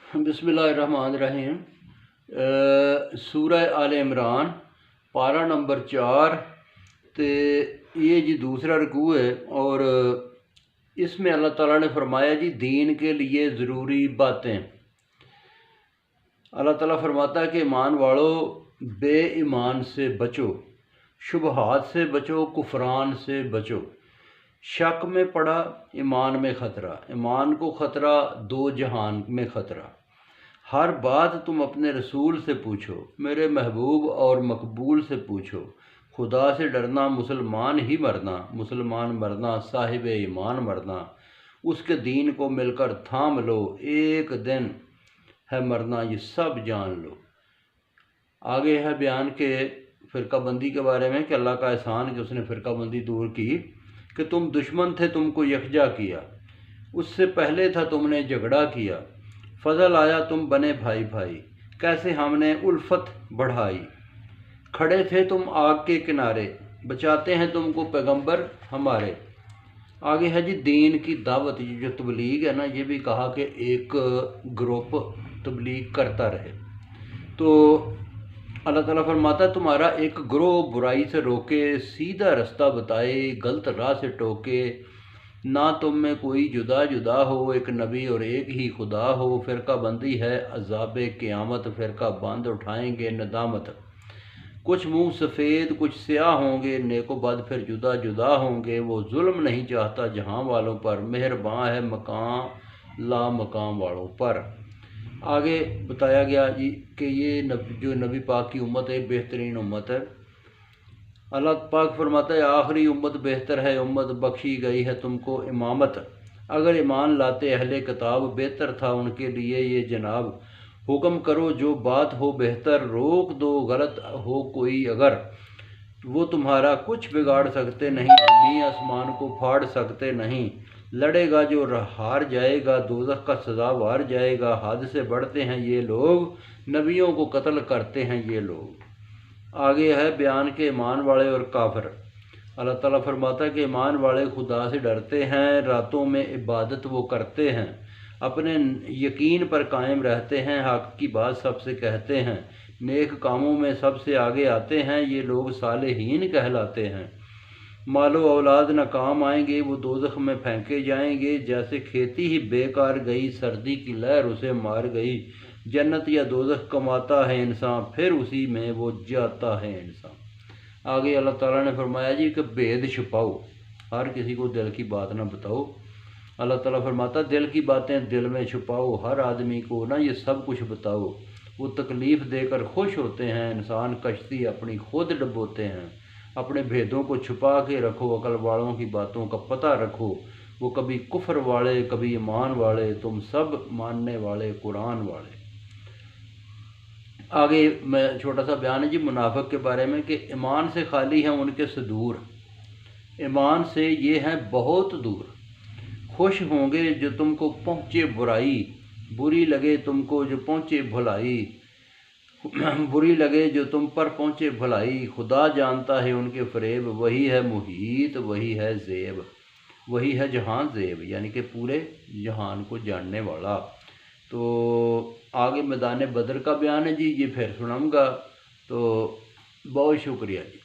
बिस्मिल्लाहिर्रहमानिर्रहीम। सूरह आल इमरान पारा नंबर 4 ते ये जी दूसरा रकू है। और इसमें अल्लाह ताला ने फरमाया जी दीन के लिए ज़रूरी बातें। अल्लाह ताला फरमाता है कि ईमान वालों बेईमान से बचो, शुबहात से बचो, कुफरान से बचो। शक में पड़ा ईमान में ख़तरा, ईमान को ख़तरा दो जहान में ख़तरा। हर बात तुम अपने रसूल से पूछो, मेरे महबूब और मकबूल से पूछो। खुदा से डरना मुसलमान ही मरना, मुसलमान मरना साहिब ईमान मरना। उसके दीन को मिलकर थाम लो, एक दिन है मरना ये सब जान लो। आगे है बयान के फ़िरका बंदी के बारे में कि अल्लाह का एहसान कि उसने फ़िरका बंदी दूर की। कि तुम दुश्मन थे, तुमको यकजा किया, उससे पहले था तुमने झगड़ा किया। फजल आया तुम बने भाई भाई, कैसे हमने उल्फत बढ़ाई। खड़े थे तुम आग के किनारे, बचाते हैं तुमको पैगंबर हमारे। आगे है जी दीन की दावत। जो तबलीग है ना, ये भी कहा कि एक ग्रुप तबलीग करता रहे। तो अल्लाह ताला फरमाता है तुम्हारा एक ग्रोह बुराई से रोके, सीधा रास्ता बताए, गलत राह से टोके। ना तुम में कोई जुदा जुदा हो, एक नबी और एक ही खुदा हो। फ़िरका बंदी है अज़ाब क़यामत, फ़िरका बंद उठाएंगे नदामत। कुछ मुँह सफ़ेद कुछ स्याह होंगे, नेको बद फिर जुदा जुदा होंगे। वो जुल्म नहीं चाहता जहाँ वालों पर, मेहरबान है मकाम ला मकाम वालों पर। आगे बताया गया जी कि ये जो नबी पाक की उम्मत है बेहतरीन उम्मत है। अल्लाह पाक फरमाता है आखिरी उम्मत बेहतर है, उम्मत बख्शी गई है तुमको इमामत। अगर ईमान लाते अहले किताब, बेहतर था उनके लिए ये जनाब। हुक्म करो जो बात हो बेहतर, रोक दो गलत हो कोई अगर। वो तुम्हारा कुछ बिगाड़ सकते नहीं, ज़मीन आसमान को फाड़ सकते नहीं। लड़ेगा जो हार जाएगा, दोज़ख का सज़ावार जाएगा। हद से बढ़ते हैं ये लोग, नबियों को कत्ल करते हैं ये लोग। आगे है बयान के ईमान वाले और काफिर। अल्लाह ताला फरमाता है कि ईमान वाले खुदा से डरते हैं, रातों में इबादत वो करते हैं, अपने यकीन पर कायम रहते हैं, हक़ की बात सबसे कहते हैं, नेक कामों में सबसे आगे आते हैं। ये लोग सालेहीन कहलाते हैं। मालो औलाद न काम आएंगे, वो दोज़ख में फेंके जाएंगे। जैसे खेती ही बेकार गई, सर्दी की लहर उसे मार गई। जन्नत या दोज़ख कमाता है इंसान, फिर उसी में वो जाता है इंसान। आगे अल्लाह ताला ने फरमाया जी कि भेद छुपाओ, हर किसी को दिल की बात ना बताओ। अल्लाह ताला फरमाता दिल की बातें दिल में छुपाओ, हर आदमी को ना ये सब कुछ बताओ। वो तकलीफ़ देकर खुश होते हैं, इंसान कश्ती अपनी खुद डुबोते हैं। अपने भेदों को छुपा के रखो, अकल वालों की बातों का पता रखो। वो कभी कुफ्र वाले कभी ईमान वाले, तुम सब मानने वाले कुरान वाले। आगे मैं छोटा सा बयान है जी मुनाफिक के बारे में कि ईमान से खाली हैं उनके सदूर, ईमान से ये हैं बहुत दूर। खुश होंगे जो तुमको पहुँचे बुराई, बुरी लगे तुमको जो पहुँचे भलाई। बुरी लगे जो तुम पर पहुँचे भलाई। खुदा जानता है उनके फ़रेब, वही है मुहीत वही है ज़ेब, वही है जहां ज़ेब, यानी कि पूरे जहान को जानने वाला। तो आगे मैदान बदर का बयान है जी, ये फिर सुनाऊंगा। तो बहुत शुक्रिया जी।